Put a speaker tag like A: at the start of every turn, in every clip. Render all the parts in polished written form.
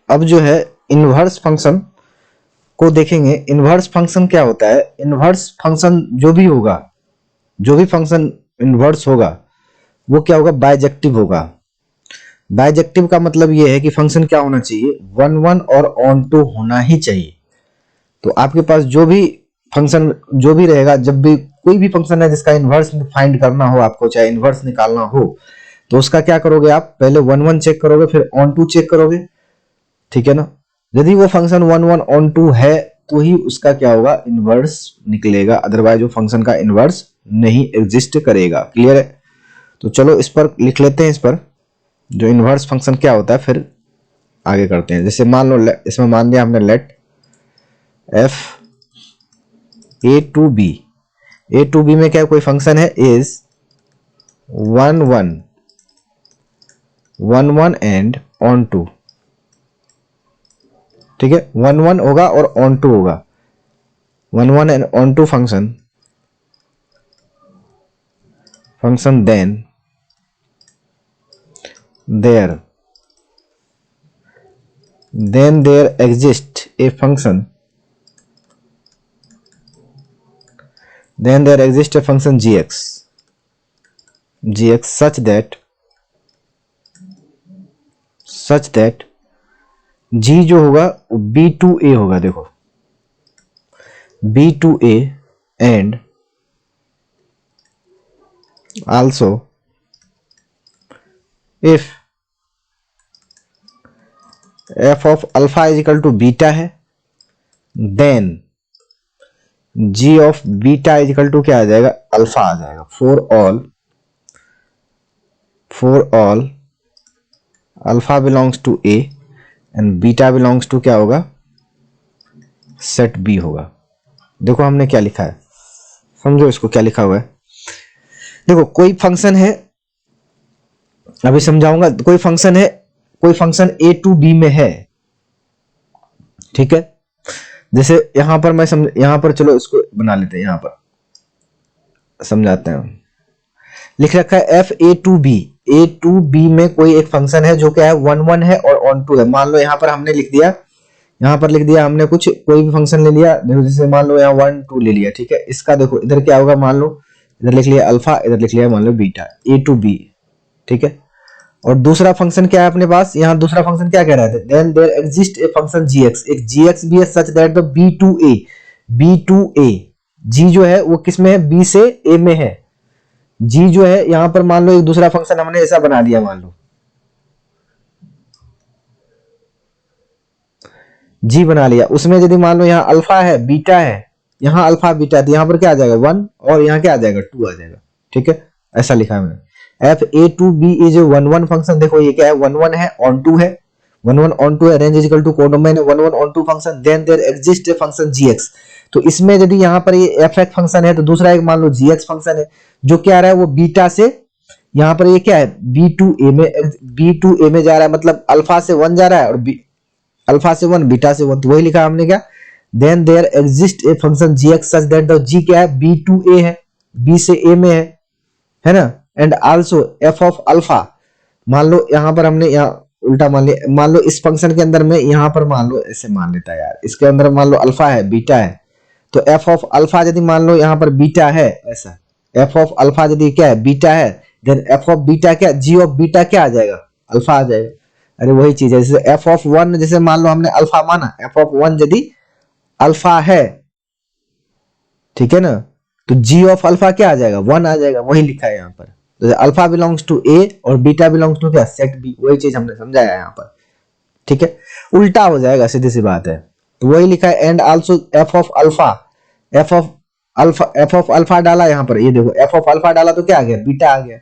A: अब जो है इनवर्स फंक्शन को देखेंगे। इनवर्स फंक्शन क्या होता है? इनवर्स फंक्शन जो भी होगा, जो भी फंक्शन इनवर्स होगा वो क्या होगा? बाइजेक्टिव होगा। बाइजेक्टिव का मतलब ये है कि फंक्शन क्या होना चाहिए? 1 1 और ऑन टू होना ही चाहिए। तो आपके पास जो भी फंक्शन जो भी रहेगा, जब भी कोई भी फंक्शन है जिसका इनवर्स फाइंड करना हो आपको, चाहे इनवर्स निकालना हो, तो उसका क्या करोगे आप? पहले 1 1 चेक करोगे, फिर ऑन टू चेक करोगे, ठीक है ना। यदि वो फंक्शन 1 1 ऑन टू है तो ही उसका क्या होगा? इनवर्स निकलेगा, अदरवाइज वो फंक्शन का इनवर्स नहीं एग्जिस्ट करेगा। क्लियर है? तो चलो इस पर लिख लेते हैं, इस पर जो इनवर्स फंक्शन क्या होता है, फिर आगे करते हैं। जैसे मान लो इसमें मान दिया हमने let f A to B. A to B में क्या कोई फंक्शन है? इज 1 1 1 1 एंड ऑन टू, ठीक है। 1 1 होगा और ऑन टू होगा। 1 1 and onto function then there exists a function, then there exists a function gx such that g जो होगा b to a होगा। देखो b to a and also if f of alpha is equal to beta है, then g of beta is equal to क्या आ जाएगा? Alpha आ जाएगा। for all alpha belongs to a and beta belongs to क्या होगा? set b होगा। देखो हमने क्या लिखा है, समझो इसको क्या लिखा हुआ है। देखो कोई फंक्शन है, अभी समझाऊंगा। कोई फंक्शन है, कोई फंक्शन a टू b में है, ठीक है। जैसे यहां पर मैं यहां पर चलो इसको बना लेते हैं, यहां पर समझाते हैं। लिख रखा है f A to B. A to B में कोई एक फंक्शन है जो क्या है? 1 1 है और ऑन टू है। मान लो यहां पर हमने लिख दिया, यहां पर लिख दिया हमने कुछ कोई भी फंक्शन ले लिया। देखो जैसे मान लो यहाँ 1 2 ले लिया, ठीक है। इसका देखो इधर क्या होगा? मान लो इधर लिख लिया अल्फा, इधर लिख लिया मान low beta, A to B, ठीक है। और दूसरा फंक्शन क्या है अपने पास? यहाँ दूसरा फंक्शन क्या कह रहा है? Then there exist a function gx, एक gx भी है such that the b to a g जो है वो किस में है? b से a में है। g जो है यहां पर मान लो एक दूसरा फंक्शन हमने ऐसा बना दिया, मान लो g बना लिया। उसमें यदि मान लो यहाँ अल्फा है बीटा है, यहाँ अल्फा बीटा है, तो यहाँ पर क्या आ जाएगा? 1 और यहाँ क्या आ जाएगा? 2 आ जाएगा, ठीक है। ऐसा लिखा है मैंने। F A to B is 1 1 function. देखो ये क्या है? 1 1 है, ऑन टू है, 1 1 ऑन टू है, range is equal to codomain है, 1 1 onto function, then there exist a function gx। तो इसमें यदि यहाँ पर ये एफ एक्स फंक्शन है, तो दूसरा एक मान लो gx फंक्शन है जो क्या आ रहा है? वो बीटा से, यहाँ पर ये क्या है? b टू a में जा रहा है, मतलब अल्फा से 1 जा रहा है और अल्फा से 1 बीटा से 1। तो वही लिखा हमने क्या? Then there exist a function gx such that the g क्या है? b टू a है, b से a में है ना। And also f of alpha, मान लो यहाँ पर हमने यहाँ उल्टा मान लिया। मान लो इस फंक्शन के अंदर में यहाँ पर मान लो ऐसे मान लेता है यार, इसके अंदर मान लो अल्फा है बीटा है, तो f ऑफ अल्फा यदि मान लो यहाँ पर बीटा है, ऐसा f ऑफ अल्फा यदि क्या है? बीटा है, देन f ऑफ बीटा क्या? g ऑफ बीटा क्या आ जाएगा? अल्फा आ जाएगा। अरे वही चीज है, जैसे f ऑफ 1, जैसे मान लो हमने अल्फा माना, f ऑफ 1 यदि अल्फा है, ठीक है ना, तो g ऑफ अल्फा क्या आ जाएगा? 1 आ जाएगा। वही लिखा है यहाँ पर। तो अल्फा बिलोंग्स टू a और बीटा बिलोंग्स टू क्या? Set b। वही चीज हमने समझाया यहाँ पर, ठीक है। उल्टा हो जाएगा, सीधी सी बात है। तो वही लिखा है and also f of alpha, f of alpha डाला यहाँ पर, ये देखो f ऑफ अल्फा डाला तो क्या आ गया? बीटा आ गया।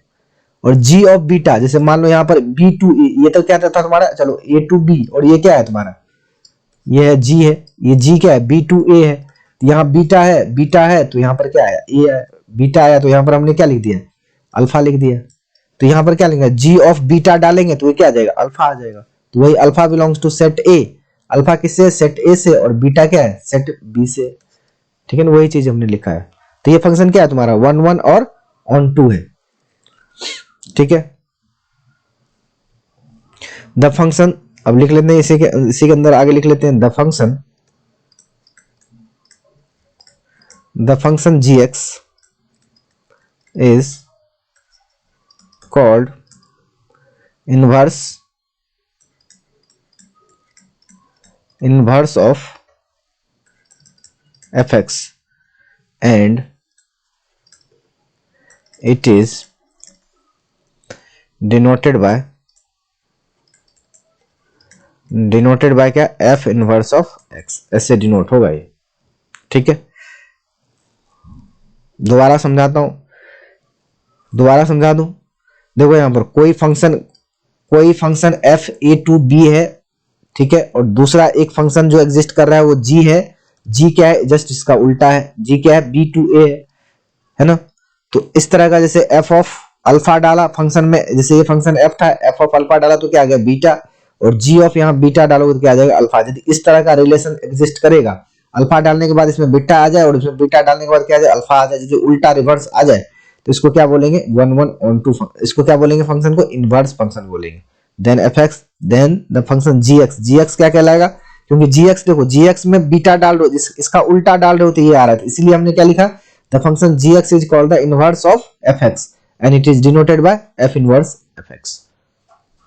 A: और g ऑफ बीटा, जैसे मान लो यहाँ पर b टू a, ये तो क्या था तुम्हारा? चलो a टू b, और ये क्या है तुम्हारा? ये है g है, ये g क्या है? b टू a है। तो यहाँ बीटा है तो यहाँ पर क्या आया? a है। बीटा आया तो यहाँ पर हमने क्या लिख दिया? अल्फा लिख दिया। तो यहाँ पर क्या लिखेंगे? g ऑफ बीटा डालेंगे तो ये क्या आ जाएगा? अल्फा आ जाएगा। तो वही alpha belongs to set a, alpha किससे? सेट a से, और बीटा क्या है? सेट b से, ठीक है ना। वही चीज हमने लिखा है। तो ये फंक्शन क्या है तुम्हारा? 1 1 और ऑन टू है, ठीक है। द फंक्शन अब लिख लेते हैं इसी के अंदर आगे लिख लेते हैं the function gx is called inverse of fx and it is denoted by क्या, f इनवर्स ऑफ x, ऐसे डिनोट होगा ये। ठीक है, दोबारा समझा दूं। देखो यहां पर कोई function f a to b है, ठीक है, और दूसरा एक फंक्शन जो एग्जिस्ट कर रहा है वो g है। g क्या है, जस्ट इसका उल्टा है, g क्या है, b to a है ना। तो इस तरह का जैसे f ऑफ अल्फा डाला फंक्शन में, जैसे ये फंक्शन f था, f ऑफ अल्फा डाला तो क्या आ गया बीटा, और g ऑफ यहाँ बीटा डालोगे तो क्या आ जाएगा अल्फा। यदि इस तरह का रिलेशन एग्जिस्ट करेगा, अल्फा डालने के बाद इसमें बीटा आ जाए और इसमें बीटा डालने के बाद क्या आ जाए अल्फा आ जाए, जो उल्टा रिवर्स आ जाए, तो इसको क्या बोलेंगे 1 1 on 2, इसको क्या बोलेंगे, फंक्शन को इनवर्स फंक्शन बोलेंगे। Then fx, then the function gx क्या कहलाएगा, क्योंकि gx देखो gx में बीटा डाल रहे हो, इसका उल्टा डाल रहे हो तो ये आ रहा है, इसलिए हमने क्या लिखा, the function gx is called the inverse of fx and it is denoted by f inverse fx।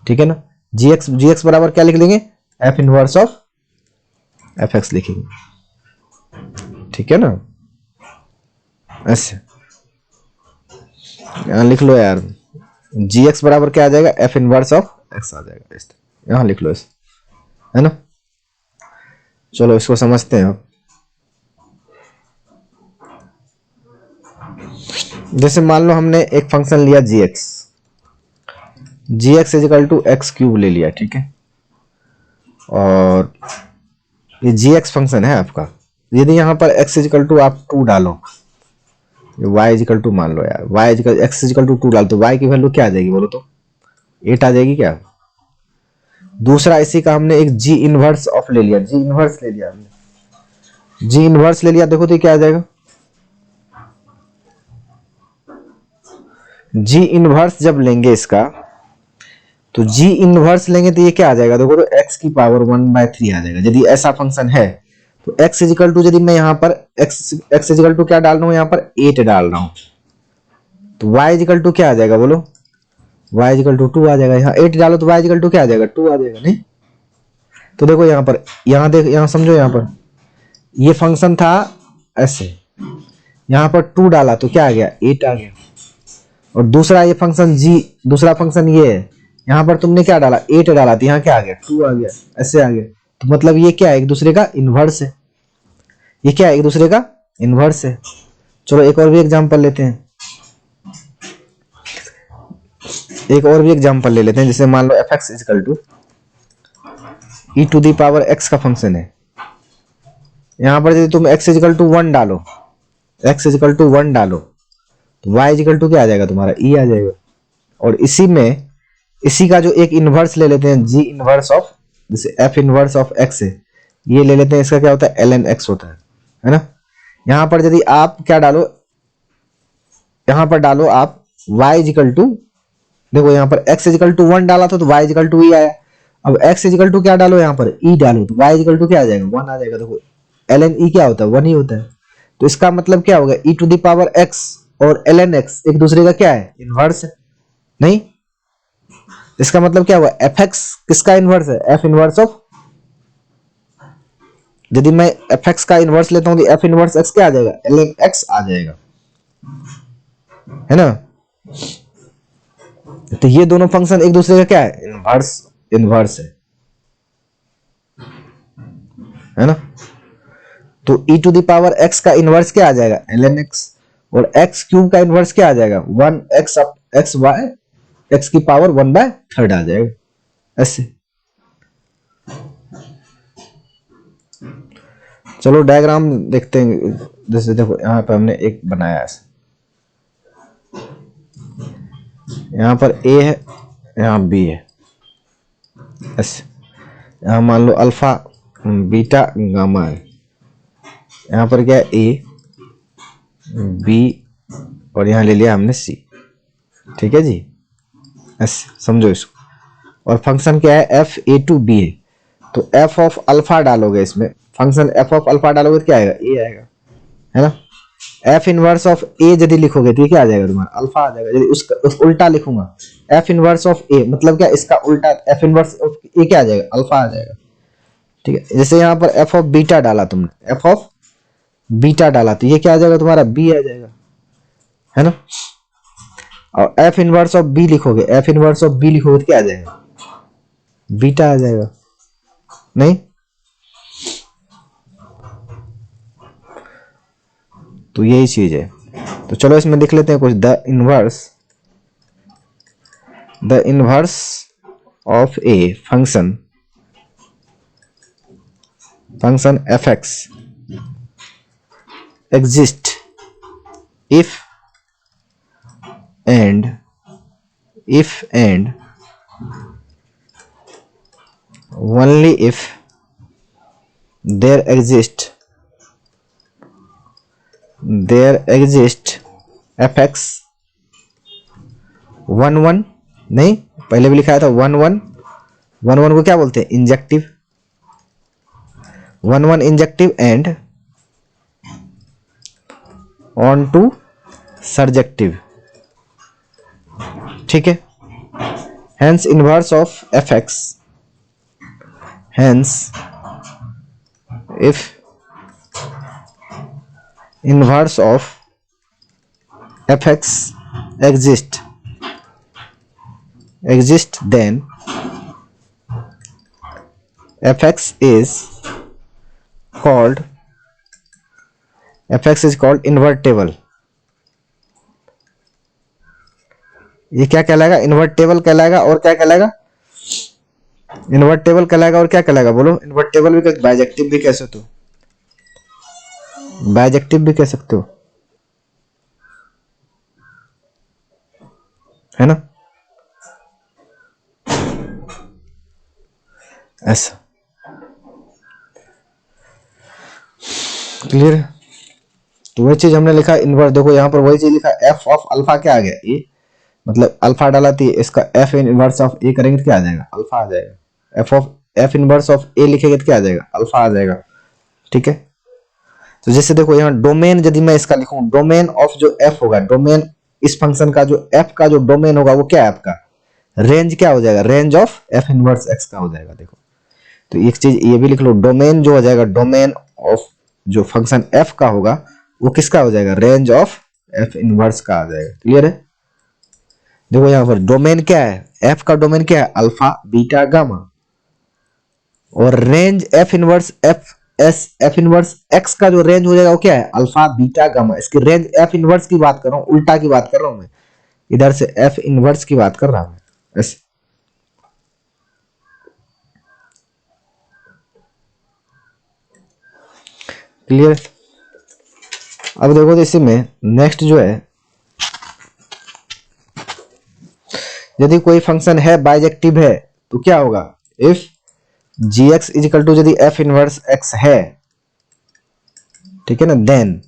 A: ठीक है ना, gx बराबर क्या लिख लेंगे, f इनवर्स ऑफ fx लिखेंगे। ठीक है ना, ऐसे यहां लिख लो यार, gx बराबर क्या आ जाएगा, f इनवर्स ऑफ x आ जाएगा, इस यहां लिख लो इस, है ना। चलो इसको समझते हैं। जैसे मान लो हमने एक फंक्शन लिया gx is equal to x cube ले लिया, ठीक है, और ये gx फंक्शन है आपका। यदि यहाँ पर x इज इक्वल टू आप 2 डालो, y इज इक्वल टू मान लो यार, x इज इक्वल टू 2 डाल तो y की वैल्यू क्या आ जाएगी बोलो तो, 8 आ जाएगी क्या। दूसरा इसी का हमने एक g इनवर्स ऑफ ले लिया, g इनवर्स ले लिया, देखो तो क्या आ जाएगा, g इनवर्स जब लेंगे इसका, तो g इनवर्स लेंगे तो ये क्या आ जाएगा, देखो तो x की पावर 1/3 आ जाएगा। यदि ऐसा फंक्शन है तो x इज इक्वल टू, यदि मैं यहाँ पर x इज इक्वल टू क्या डाल रहा हूँ, यहाँ पर 8 डाल रहा हूँ, तो y इज इक्वल टू क्या आ जाएगा बोलो, y इज इक्वल टू 2 आ जाएगा। यहाँ 8 डालो तो y इज इक्वल टू क्या आ जाएगा, 2 आ जाएगा, नहीं। तो देखो यहाँ पर, यहाँ समझो, यहाँ पर ये फंक्शन था ऐसे, यहाँ पर 2 डाला तो क्या आ गया, 8 आ गया, और दूसरा ये फंक्शन दूसरा फंक्शन ये है, यहाँ पर तुमने क्या डाला, 8 डाला तो यहाँ क्या आ गया, 2 आ गया, ऐसे आ गया। तो मतलब ये क्या है, एक दूसरे का इन्वर्स है, ये क्या है, एक दूसरे का इन्वर्स है। चलो एक और भी एग्जांपल लेते हैं, ले लेते हैं। जैसे मान लो fx is equal to e to the power x का फंक्शन है। यहाँ पर यदि तुम x इज इक्वल टू 1 डालो, तो y इज इक्वल टू क्या आ जाएगा तुम्हारा, e आ जाएगा। और इसी का जो एक इनवर्स ले लेते हैं, g इनवर्स ऑफ, जैसे f इनवर्स ऑफ x है, ये ले लेते हैं, इसका क्या होता है, ln x होता है ना। यहाँ पर यदि आप क्या डालो, यहाँ पर डालो आप y इज इक्वल टू, देखो यहाँ पर x इज इक्वल टू 1 डाला था तो y is equal to e आया। अब x इज इक्वल टू क्या डालो, यहाँ पर e डालो तो y इज इक्वल टू क्या आ जाएगा, 1 आ जाएगा। देखो ln e क्या होता है, 1 ही होता है। तो इसका मतलब क्या होगा, e to the power x और ln x एक दूसरे का क्या है, इनवर्स है, नहीं। इसका मतलब क्या हुआ, fx किसका इनवर्स है, f इनवर्स ऑफ, यदि मैं fx का इनवर्स लेता हूं तो f इनवर्स x क्या आ जाएगा, ln x आ जाएगा, है ना। तो ये दोनों फंक्शन एक दूसरे का क्या है, इनवर्स है ना। तो e to the power x का इनवर्स क्या आ जाएगा, ln x, और x क्यूब का इनवर्स क्या आ जाएगा, 1x x y x की पावर 1/3 आ जाएगा, ऐसे। चलो डायग्राम देखते हैं। जैसे देखो यहाँ पर हमने एक बनाया है, यहाँ पर a है, यहाँ b है, ऐसे। यहाँ मान लो अल्फा बीटा गामा है, यहाँ पर क्या है, a b और यहाँ ले लिया हमने c, ठीक है जी, ऐसे समझो इसको। और फंक्शन क्या है एफ ए टू बी है, तो एफ ऑफ अल्फा डालोगे इसमें, फंक्शन एफ ऑफ अल्फा डालोगे तो क्या आएगा, ए आएगा, है ना। एफ इनवर्स ऑफ ए यदि लिखोगे तो ये क्या आ जाएगा तुम्हारा, अल्फा आ जाएगा। यदि उस उल्टा लिखूंगा, एफ इनवर्स ऑफ ए मतलब क्या, इसका उल्टा एफ इनवर्स ऑफ ए क्या आ जाएगा, अल्फा आ जाएगा, ठीक है। जैसे यहाँ पर एफ ऑफ बीटा डाला तुमने, एफ ऑफ बीटा डाला तो ये क्या आ जाएगा तुम्हारा, बी आ जाएगा, है ना। और एफ इनवर्स ऑफ बी लिखोगे, एफ इनवर्स ऑफ बी लिखोगे तो क्या आ जाएगा, बीटा आ जाएगा, नहीं। तो यही चीज है। तो चलो इसमें लिख लेते हैं कुछ, the inverse of a function F x exist if and only if there exist fx 1 1, नहीं पहले भी लिखाया था 1 1 को क्या बोलते हैं, injective, 1 1 injective and onto surjective, ठीक है। Hence inverse of fx, hence if inverse of fx exist then fx is called invertible। ये क्या कहलाएगा, इन्वर्टेबल कहलाएगा, और क्या कहलाएगा, इन्वर्टेबल कहलाएगा, और क्या कहलाएगा बोलो, इन्वर्टेबल भी, बाइजेक्टिव भी कह सकते हो, बाइजेक्टिव भी कह सकते हो, है ना, ऐसा। क्लियर है। तो वही चीज हमने लिखा इनवर्स, देखो यहाँ पर वही चीज लिखा एफ ऑफ अल्फा क्या आ गया, ए मतलब अल्फा डाला थी, इसका एफ इनवर्स ऑफ ए करेंगे तो क्या आ जाएगा, अल्फा आ जाएगा। एफ इनवर्स ऑफ ए लिखेंगे तो क्या आ जाएगा, अल्फा आ जाएगा, ठीक है। तो जैसे देखो यहाँ डोमेन यदि मैं इसका लिखूं, डोमेन ऑफ जो एफ होगा, डोमेन इस फंक्शन का जो एफ का जो डोमेन होगा वो क्या है आपका, रेंज क्या हो जाएगा, range of F inverse x का हो जाएगा। देखो तो एक चीज ये भी लिख लो, डोमेन जो हो जाएगा, डोमेन ऑफ जो फंक्शन एफ का होगा वो किसका हो जाएगा, रेंज ऑफ एफ इनवर्स का आ जाएगा। क्लियर है। देखो यहाँ पर डोमेन क्या है, एफ का डोमेन क्या है, अल्फा बीटा गामा, और रेंज एफ इनवर्स एक्स का जो रेंज हो जाएगा वो क्या है, अल्फा बीटा गामा। इसकी रेंज एफ इनवर्स की बात कर रहा हूँ, उल्टा की बात कर रहा हूं मैं, इधर से एफ इनवर्स की बात कर रहा हूं ऐसे। क्लियर। अब देखो तो इसी में नेक्स्ट जो है, यदि कोई फंक्शन है बाइजेक्टिव है तो क्या होगा, if g x is equal to यदि एफ इनवर्स एक्स है, ठीक है ना, then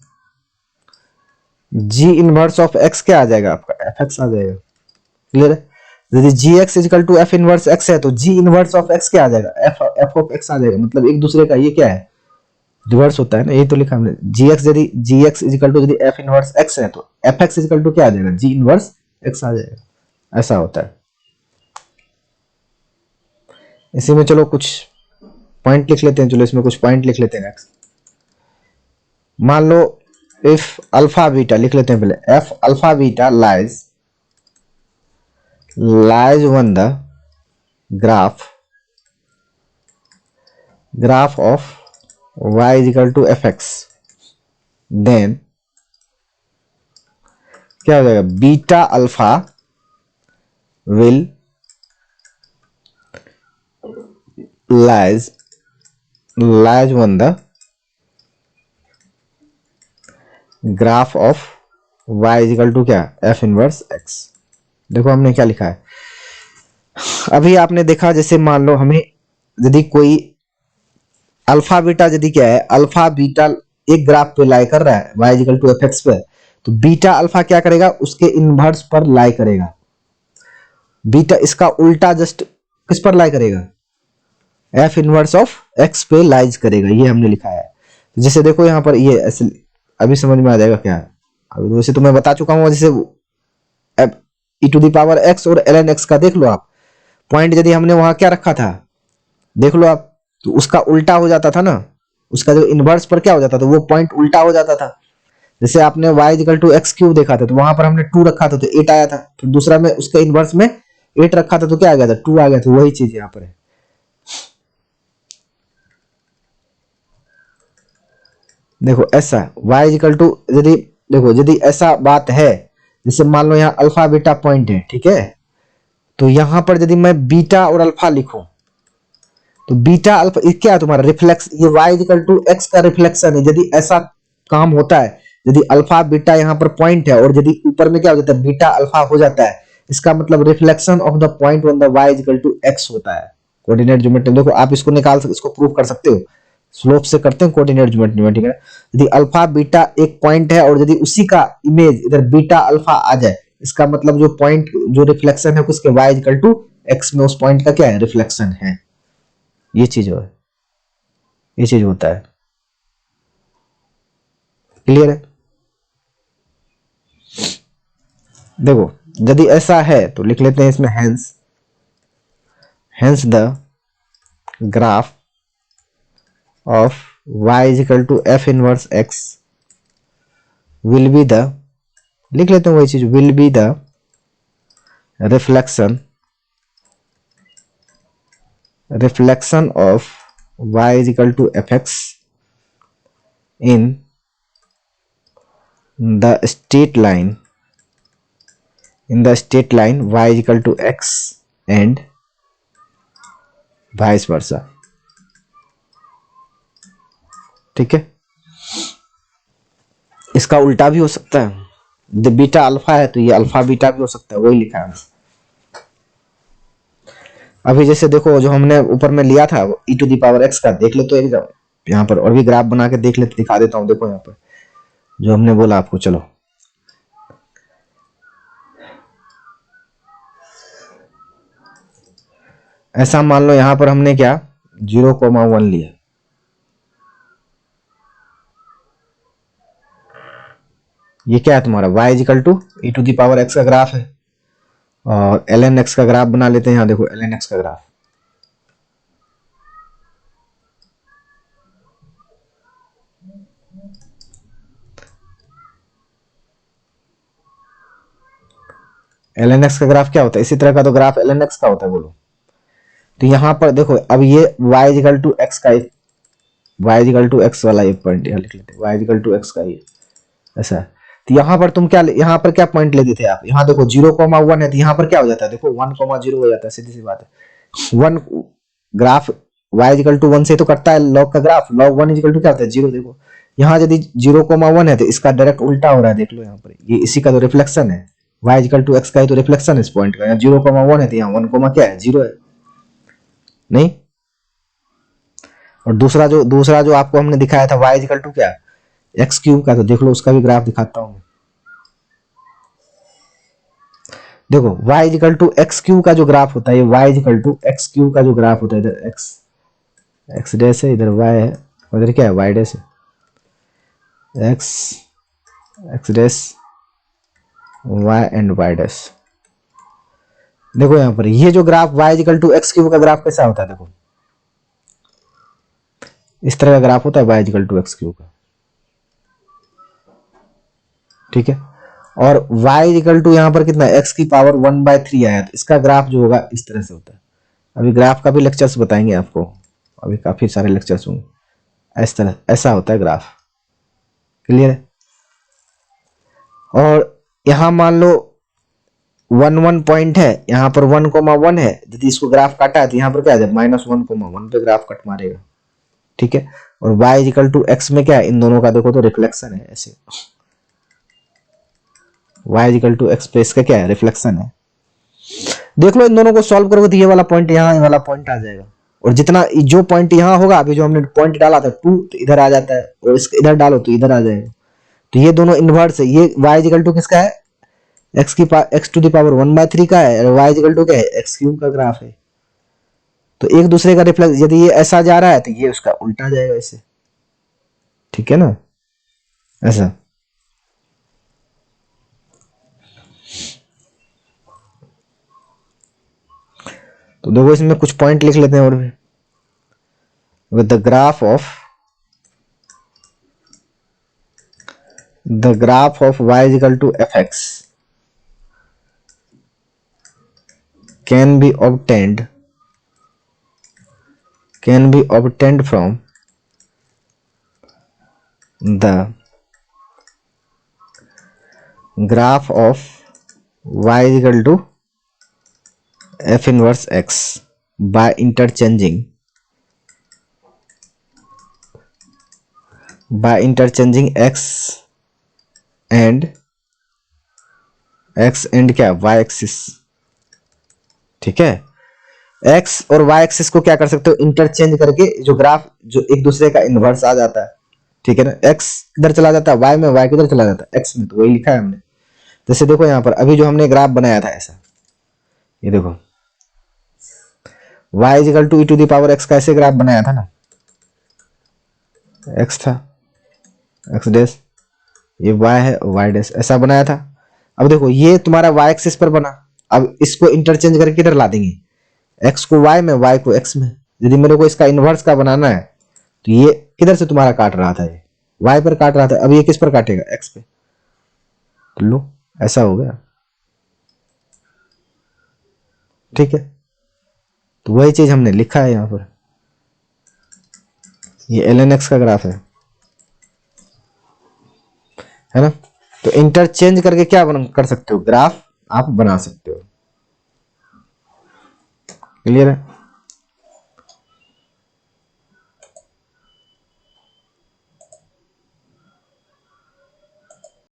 A: g inverse of x क्या आ जाएगा आपका, एफ एक्स आ जाएगा। क्लियर है। यदि g x is equal to f inverse x है तो जी इनवर्स ऑफ एक्स क्या आ जाएगा, एफ ऑफ एक्स आ जाएगा। मतलब एक दूसरे का ये क्या है, रिवर्स होता है ना, यही तो लिखा हमने। जी एक्स यदि g x is equal to यदि एफ इनवर्स एक्स है तो f x is equal to क्या आ जाएगा, जी इनवर्स एक्स आ जाएगा। ऐसा होता है। इसी में चलो कुछ पॉइंट लिख लेते हैं, चलो इसमें कुछ पॉइंट लिख लेते हैं नेक्स्ट। मान लो इफ अल्फा बीटा लिख लेते हैं पहले, F alpha beta lies on the graph of y is equal to fx, then क्या हो जाएगा, beta alpha will lies on the graph of y is equal to क्या, f इनवर्स x। देखो हमने क्या लिखा है, अभी आपने देखा, जैसे मान लो हमें यदि कोई अल्फा बीटा यदि क्या है, अल्फा बीटा एक ग्राफ पे लाई कर रहा है y equal to f x पे, तो बीटा अल्फा क्या करेगा, उसके इनवर्स पर लाई करेगा। बीटा इसका उल्टा जस्ट किस पर लाई करेगा, एफ इनवर्स ऑफ एक्स पे लाइज करेगा, ये हमने लिखा है। तो जैसे देखो यहाँ पर ये ऐसे अभी समझ में आ जाएगा क्या है। अभी वैसे तो मैं बता चुका हूँ, जैसे ई टू दी पावर एक्स और एल एन एक्स का देख लो आप, पॉइंट यदि हमने वहां क्या रखा था देख लो आप, तो उसका उल्टा हो जाता था ना, उसका जो इनवर्स पर क्या हो जाता था, वो पॉइंट उल्टा हो जाता था। जैसे आपने y equal to x cube देखा था, तो वहां पर हमने 2 रखा था तो 8 आया था, फिर दूसरा में उसके इनवर्स में 8 रखा था तो क्या आ गया था, 2 आ गया था। वही चीज यहाँ पर है। देखो ऐसा y इक्वल टू, यदि देखो यदि ऐसा बात है, जैसे मान लो यहाँ अल्फा बीटा पॉइंट है, ठीक है, तो यहां पर यदि मैं बीटा और अल्फा लिखूं, तो बीटा अल्फा ये क्या है तुम्हारा रिफ्लेक्स, ये y इक्वल टू एक्स का रिफ्लेक्शन है। यदि ऐसा काम होता है, यदि अल्फा बीटा यहाँ पर पॉइंट है और यदि ऊपर में क्या हो जाता है बीटा अल्फा हो जाता है, इसका मतलब reflection of the point on the y equal to x होता है। कोऑर्डिनेट ज्योमेट्री देखो आप इसको निकाल सकते, इसको प्रूव कर सकते हो, स्लोप से करते हैं कोऑर्डिनेट ज्योमेट्री में, ठीक है। यदि अल्फा बीटा एक पॉइंट है और यदि उसी का इमेज इधर बीटा अल्फा आ जाए, इसका मतलब जो पॉइंट जो रिफ्लेक्शन है उसके y इक्वल टू एक्स में उस पॉइंट का क्या है रिफ्लेक्शन है। ये चीज हो, ये चीज होता है। क्लियर है। देखो यदि ऐसा है तो लिख लेते हैं इसमें hence, hence the graph of y is equal to f inverse x will be the, लिख लेते हैं वही चीज, will be the reflection of y is equal to f x in the straight line, in the straight line y is equal to x and vice versa। ठीक है, इसका उल्टा भी हो सकता है, जब बीटा अल्फा है तो ये अल्फा बीटा भी हो सकता है, वही लिखा है। अभी जैसे देखो जो हमने ऊपर में लिया था e to the power x का, देख लो तो एग्जाम यहाँ पर और भी ग्राफ बना के देख लेते, दिखा देता हूँ। देखो यहाँ पर जो हमने बोला आपको, चलो ऐसा मान लो यहाँ पर हमने क्या 0,1 लिया, ये क्या है तुम्हारा y equal to e to the power x का ग्राफ है, और ln x का ग्राफ बना लेते हैं। यहाँ देखो ln x का ग्राफ, ln x का ग्राफ क्या होता है, इसी तरह का तो ग्राफ ln x का होता है, बोलो। तो यहाँ पर देखो अब ये y इक्वल टू एक्स का, y इक्वल टू एक्स वाला एक पॉइंट यहाँ लिख लेते हैं, y इक्वल टू एक्स का ये ऐसा है। तो यहाँ पर तुम क्या, यहाँ पर क्या पॉइंट लेते थे आप, यहाँ देखो 0,1 है, तो यहाँ पर क्या हो जाता है, देखो 1,0 हो जाता है, सीधी सी बात है। 1 ग्राफ y इक्वल टू 1 से तो कटता है लॉग का ग्राफ, log 1 इक्वल टू क्या होता है 0। देखो यहाँ यदि 0,1 है तो इसका डायरेक्ट उल्टा हो रहा है, देख लो यहाँ पर, ये इसी का तो रिफ्लेक्शन है, y इक्वल टू एक्स का ही तो रिफ्लेक्शन है इस पॉइंट का। यहाँ 0,1 है तो यहाँ 1, क्या है 0 है, नहीं। और दूसरा जो आपको हमने दिखाया था y इक्वल टू क्या एक्स क्यूब का, तो देख लो उसका भी ग्राफ दिखाता हूं। देखो y equal to x cube का जो ग्राफ होता है, y equal to x cube का जो ग्राफ होता है, इधर एक्स डैश है, इधर y है, और इधर क्या है y डैश है, x dash y and y dash. देखो यहाँ पर ये जो graph y equal to x cube का ग्राफ कैसा होता है, देखो इस तरह का ग्राफ होता है y equal to x cube का, ठीक है। और y इक्वल टू यहाँ पर कितना x की पावर 1/3 आया, तो इसका ग्राफ जो होगा इस तरह से होता है। अभी ग्राफ का भी लेक्चर्स बताएंगे आपको, अभी काफी सारे लेक्चर्स होंगे। इस तरह ऐसा होता है ग्राफ, क्लियर है। और यहाँ मान लो 1 पॉइंट है, यहाँ पर 1,1 है, यदि इसको ग्राफ काटा है तो यहाँ पर क्या आ जाए -1,1 पे ग्राफ कट मारेगा, ठीक है। और y इक्वल टू एक्स में क्या है, इन दोनों का देखो तो रिफ्लेक्शन है, ऐसे y इक्वल टू एक्स पे इसका क्या है रिफ्लेक्शन है। देख लो इन दोनों को सॉल्व करोगे तो ये वाला पॉइंट यहाँ, ये वाला पॉइंट आ जाएगा, और जितना जो पॉइंट यहाँ होगा, अभी जो हमने पॉइंट डाला था 2, तो इधर आ जाता है, और इसके इधर डालो तो इधर आ जाएगा। तो ये दोनों इनवर्स है, ये y इक्वल टू किसका है x टू द पावर 1/3 का है, और y इक्वल टू क्या है x क्यूब का ग्राफ है। तो एक दूसरे का रिफ्लेक्स, यदि ये ऐसा जा रहा है तो ये उसका उल्टा जाएगा ऐसे, ठीक है ना, ऐसा। तो देखो इसमें कुछ पॉइंट लिख लेते हैं और भी। With the graph of y is equal to fx can be obtained from the graph of y is equal to f inverse x by interchanging x and क्या y एक्सिस, ठीक है। x और y axis को क्या कर सकते हो, interchange करके जो ग्राफ जो एक दूसरे का इनवर्स आ जाता है, ठीक है ना, x किधर चला जाता है y में, y किधर चला जाता है x में, तो वही लिखा है हमने। जैसे देखो यहाँ पर अभी जो हमने ग्राफ बनाया था ऐसा, ये देखो y is equal to e to the power x का ऐसे ग्राफ बनाया था ना, x था x डैश, ये y है y डैश, ऐसा बनाया था। अब देखो ये तुम्हारा y एक्सिस पर बना, अब इसको इंटरचेंज करके किधर ला देंगे, x को y में y को x में। यदि मेरे को इसका इनवर्स का बनाना है तो ये किधर से तुम्हारा काट रहा था, ये y पर काट रहा था, अब ये किस पर काटेगा, x पे। तो लो ऐसा हो गया, ठीक है। तो वही चीज हमने लिखा है यहां पर, ये ln x का ग्राफ है ना। तो इंटरचेंज करके क्या कर सकते हो, ग्राफ आप बना सकते हो। क्लियर है।